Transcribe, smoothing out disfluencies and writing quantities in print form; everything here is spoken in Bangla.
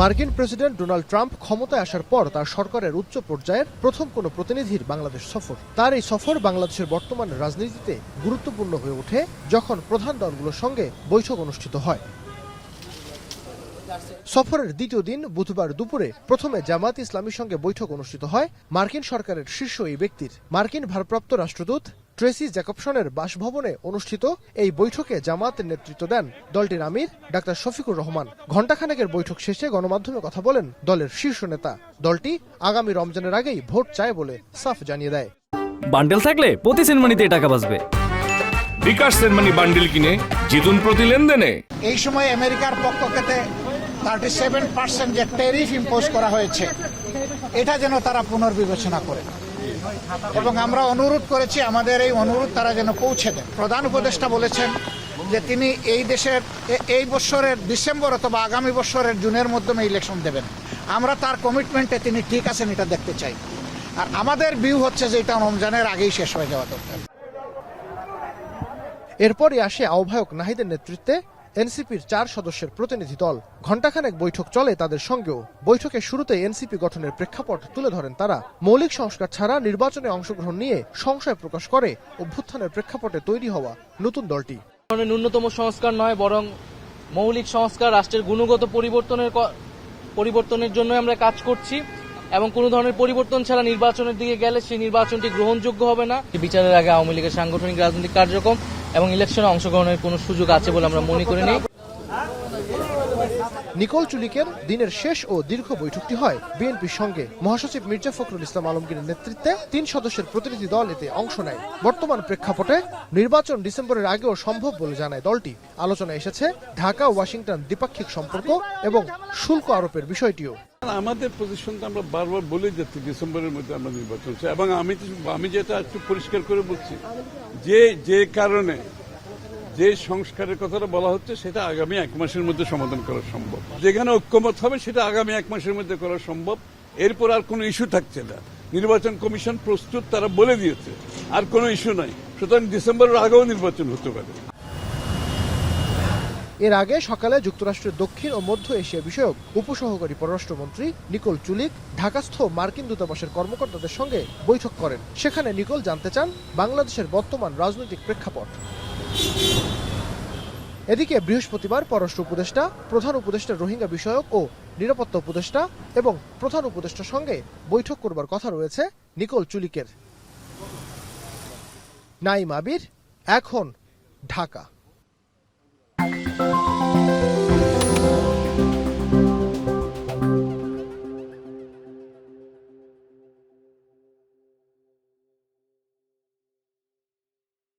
মার্কিন প্রেসিডেন্ট ডোনাল্ড ট্রাম্প ক্ষমতায় আসার পর তার সরকারের উচ্চ পর্যায়ের প্রথম কোনো প্রতিনিধির বাংলাদেশ সফর। তার এই সফর বাংলাদেশের বর্তমান রাজনীতিতে গুরুত্বপূর্ণ হয়ে ওঠে যখন প্রধান দলগুলোর সঙ্গে বৈঠক অনুষ্ঠিত হয়। সফরের দ্বিতীয় দিন বুধবার দুপুরে প্রথমে জামায়াত ইসলামীর সঙ্গে বৈঠক অনুষ্ঠিত হয় মার্কিন সরকারের শীর্ষ এই ব্যক্তির। মার্কিন ভারপ্রাপ্ত রাষ্ট্রদূত ট্রেসি জ্যাকবসনের বাসভবনে অনুষ্ঠিত এই বৈঠকে জামায়াতের নেতৃত্ব দেন দলটির আমির ডাক্তার শফিকুর রহমান। ঘণ্টাখানেকের বৈঠক শেষে গণমাধ্যমে কথা বলেন দলের শীর্ষ নেতা। দলটি আগামী রমজানের আগেই ভোট চায় বলে সাফ জানিয়ে দেয়। বান্ডেল থাকলে প্রতি সেনমানিতে টাকা বাঁচবে। বিকাশ সেনমানি বান্ডেল কিনে জিতুন প্রতি লেনদেনে। এই সময় আমেরিকার পক্ষ থেকে 37% যে ট্যারিফ ইম্পোজ করা হয়েছে এটা যেন তারা পুনর্বিবেচনা করে, এবং আমরা অনুরোধ করেছি আমাদের এই অনুরোধ তারা যেন পৌঁছে দেন। প্রধান উপদেষ্টা বলেছেন যে তিনি এই বছরের ডিসেম্বর অথবা আগামী বছরের জুনের মধ্যে ইলেকশন দেবেন। আমরা তার কমিটমেন্টে তিনি ঠিক আছেন এটা দেখতে চাই, আর আমাদের ভিউ হচ্ছে যে এটা রমজানের আগেই শেষ হয়ে যাওয়া দরকার। এরপরই আসে আহ্বায়ক নাহিদের নেতৃত্বে এনসিপির 4 সদস্যের প্রতিনিধি দল। ঘণ্টাখানেক বৈঠক চলে তাদের সঙ্গেও। বৈঠকের শুরুতে এনসিপি গঠনের প্রেক্ষাপট তুলে ধরেন তারা। মৌলিক সংস্কার ছাড়া নির্বাচনে অংশগ্রহণ নিয়ে সংশয় প্রকাশ করে অভ্যুত্থানের প্রেক্ষাপটে তৈরি হওয়া নতুন দলটি। ন্যূনতম সংস্কার নয়, বরং মৌলিক সংস্কার, রাষ্ট্রের গুণগত পরিবর্তনের জন্য আমরা কাজ করছি, এবং কোনো ধরনের পরিবর্তন ছাড়া নির্বাচনের দিকে গেলে সেই নির্বাচনটি গ্রহণযোগ্য হবে না। বিচারের আগে আওয়ামী লীগের সাংগঠনিক রাজনৈতিক কার্যক্রম এবং ইলেকশনে অংশগ্রহণের কোনো সুযোগ আছে বলে আমরা মনে করি না। নিকোল চুলিকের দিনের শেষ ও দীর্ঘ বৈঠকটি হয় বিএনপির সঙ্গে। মহাসচিব মির্জা ফখরুল ইসলাম আলমগীরের নেতৃত্বে 3 সদস্যের প্রতিনিধি দল এতে অংশ নেয়। বর্তমান প্রেক্ষাপটে নির্বাচন ডিসেম্বরের আগেও সম্ভব বলে জানায় দলটি। আলোচনায় এসেছে ঢাকা ওয়াশিংটন দ্বিপাক্ষিক সম্পর্ক এবং শুল্ক আরোপের বিষয়টিও। আমাদের পজিশনটা আমরা বারবার বলে যাচ্ছি ডিসেম্বরের মধ্যে আমরা নির্বাচন চাই, এবং আমি যেটা একটু পরিষ্কার করে বলছি যে কারণে যে সংস্কারের কথাটা বলা হচ্ছে সেটা আগামী 1 মাসের মধ্যে সমাধান করা সম্ভব। যেখানে ঐক্যমত হবে সেটা আগামী 1 মাসের মধ্যে করা সম্ভব। এরপর আর কোনো ইস্যু থাকছে না। নির্বাচন কমিশন প্রস্তুত, তারা বলে দিয়েছে, আর কোনো ইস্যু নাই। সুতরাং ডিসেম্বরের আগেও নির্বাচন হতে পারে। এর আগে সকালে যুক্তরাষ্ট্রের দক্ষিণ ও মধ্য এশিয়া বিষয়ক উপসহকারী পররাষ্ট্রমন্ত্রী নিকোল চুলিক ঢাকাস্থ মার্কিন দূতাবাসের কর্মকর্তাদের সঙ্গে বৈঠক করেন। সেখানে নিকোল জানতে চান বাংলাদেশের বর্তমান রাজনৈতিক প্রেক্ষাপট। এদিকে বৃহস্পতিবার পররাষ্ট্র উপদেষ্টা, প্রধান উপদেষ্টা রোহিঙ্গা বিষয়ক ও নিরাপত্তা উপদেষ্টা এবং প্রধান উপদেষ্টার সঙ্গে বৈঠক করবার কথা রয়েছে নিকোল চুলিকের। নাইম আবির, এখন, ঢাকা।